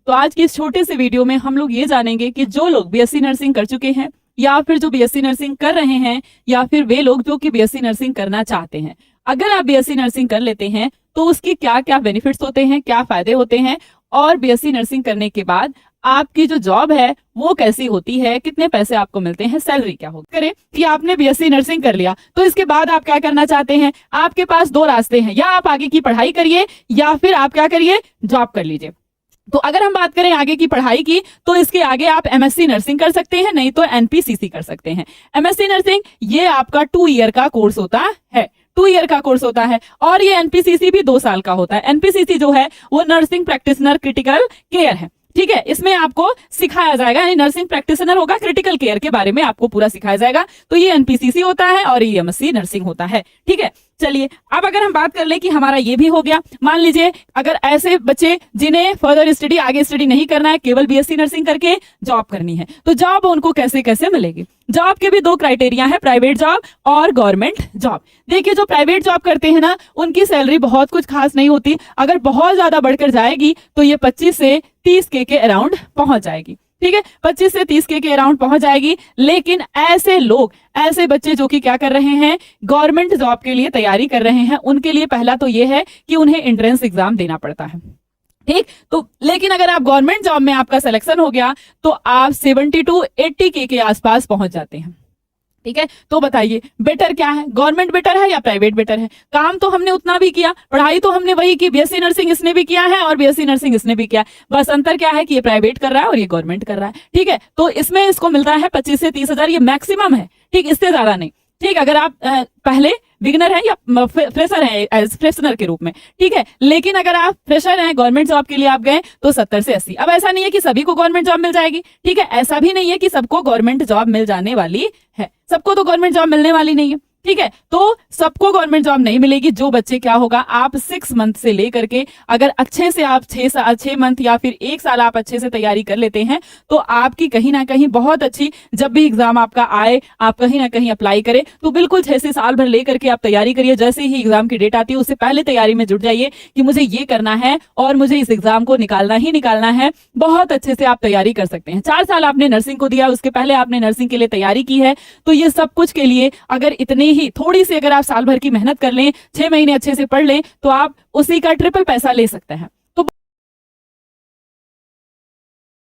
तो आज की इस छोटे से वीडियो में हम लोग ये जानेंगे कि जो लोग बीएससी नर्सिंग कर चुके हैं या फिर जो बीएससी नर्सिंग कर रहे हैं या फिर वे लोग जो कि बीएससी नर्सिंग करना चाहते हैं, अगर आप बीएससी नर्सिंग कर लेते हैं तो उसकी क्या क्या बेनिफिट्स होते हैं, क्या फायदे होते हैं, और बीएससी नर्सिंग करने के बाद आपकी जो जॉब है वो कैसी होती है, कितने पैसे आपको मिलते हैं, सैलरी क्या होगी। करें कि आपने बीएससी नर्सिंग कर लिया तो इसके बाद आप क्या करना चाहते हैं, आपके पास दो रास्ते हैं, या आप आगे की पढ़ाई करिए या फिर आप क्या करिए, जॉब कर लीजिए। तो अगर हम बात करें आगे की पढ़ाई की तो इसके आगे आप एमएससी नर्सिंग कर सकते हैं, नहीं तो एनपीसीसी कर सकते हैं। एमएससी नर्सिंग ये आपका 2 ईयर का कोर्स होता है, 2 ईयर का कोर्स होता है, और ये एनपीसीसी भी 2 साल का होता है। एनपीसीसी जो है वो नर्सिंग प्रैक्टिशनर क्रिटिकल केयर है, ठीक है। इसमें आपको सिखाया जाएगा, यानी नर्सिंग प्रैक्टिशनर होगा, क्रिटिकल केयर के बारे में आपको पूरा सिखाया जाएगा। तो ये एनपीसीसी होता है और ये एमएससी नर्सिंग होता है, ठीक है। चलिए अब अगर हम बात कर ले कि हमारा ये भी हो गया, मान लीजिए अगर ऐसे बच्चे जिन्हें फर्दर स्टडी आगे स्टडी नहीं करना है, केवल बीएससी नर्सिंग करके जॉब करनी है, तो जॉब उनको कैसे कैसे मिलेगी। जॉब के भी 2 क्राइटेरिया है, प्राइवेट जॉब और गवर्नमेंट जॉब। देखिए जो प्राइवेट जॉब करते हैं ना, उनकी सैलरी बहुत कुछ खास नहीं होती, अगर बहुत ज्यादा बढ़कर जाएगी तो ये 25 से 30 के अराउंड पहुंच जाएगी, ठीक है। 25 से 30 के अराउंड पहुंच जाएगी। लेकिन ऐसे लोग, ऐसे बच्चे जो कि क्या कर रहे हैं, गवर्नमेंट जॉब के लिए तैयारी कर रहे हैं, उनके लिए पहला तो ये है कि उन्हें एंट्रेंस एग्जाम देना पड़ता है, ठीक। तो लेकिन अगर आप गवर्नमेंट जॉब में आपका सिलेक्शन हो गया तो आप 70 to 80 के आसपास पहुंच जाते हैं, ठीक है। तो बताइए बेटर क्या है, गवर्नमेंट बेटर है या प्राइवेट बेटर है। काम तो हमने उतना भी किया, पढ़ाई तो हमने वही की, बीएससी नर्सिंग इसने भी किया है और बीएससी नर्सिंग इसने भी किया, बस अंतर क्या है कि ये प्राइवेट कर रहा है और ये गवर्नमेंट कर रहा है, ठीक है। तो इसमें इसको मिल रहा है 25 से 30 हजार, ये मैक्सिमम है, ठीक, इससे ज्यादा नहीं, ठीक। अगर आप पहले बिगनर है या फ्रेशर है एज फ्रेशनर के रूप में, ठीक है। लेकिन अगर आप फ्रेशर हैं, गवर्नमेंट जॉब के लिए आप गए तो 70 से 80। अब ऐसा नहीं है कि सभी को गवर्नमेंट जॉब मिल जाएगी, ठीक है, ऐसा भी नहीं है कि सबको गवर्नमेंट जॉब मिल जाने वाली है, सबको तो गवर्नमेंट जॉब मिलने वाली नहीं है, ठीक है। तो सबको गवर्नमेंट जॉब नहीं मिलेगी। जो बच्चे क्या होगा, आप 6 मंथ से लेकर के अगर अच्छे से आप 6 मंथ या फिर 1 साल आप अच्छे से तैयारी कर लेते हैं तो आपकी कहीं ना कहीं बहुत अच्छी, जब भी एग्जाम आपका आए आप कहीं ना कहीं अप्लाई करें तो बिल्कुल 6 से साल भर लेकर के आप तैयारी करिए। जैसे ही एग्जाम की डेट आती है उससे पहले तैयारी में जुट जाइए कि मुझे ये करना है और मुझे इस एग्जाम को निकालना ही निकालना है। बहुत अच्छे से आप तैयारी कर सकते हैं। 4 साल आपने नर्सिंग को दिया, उसके पहले आपने नर्सिंग के लिए तैयारी की है, तो ये सब कुछ के लिए अगर इतने ही थोड़ी सी अगर आप साल भर की मेहनत कर लें, 6 महीने अच्छे से पढ़ लें तो आप उसी का ट्रिपल पैसा ले सकते हैं।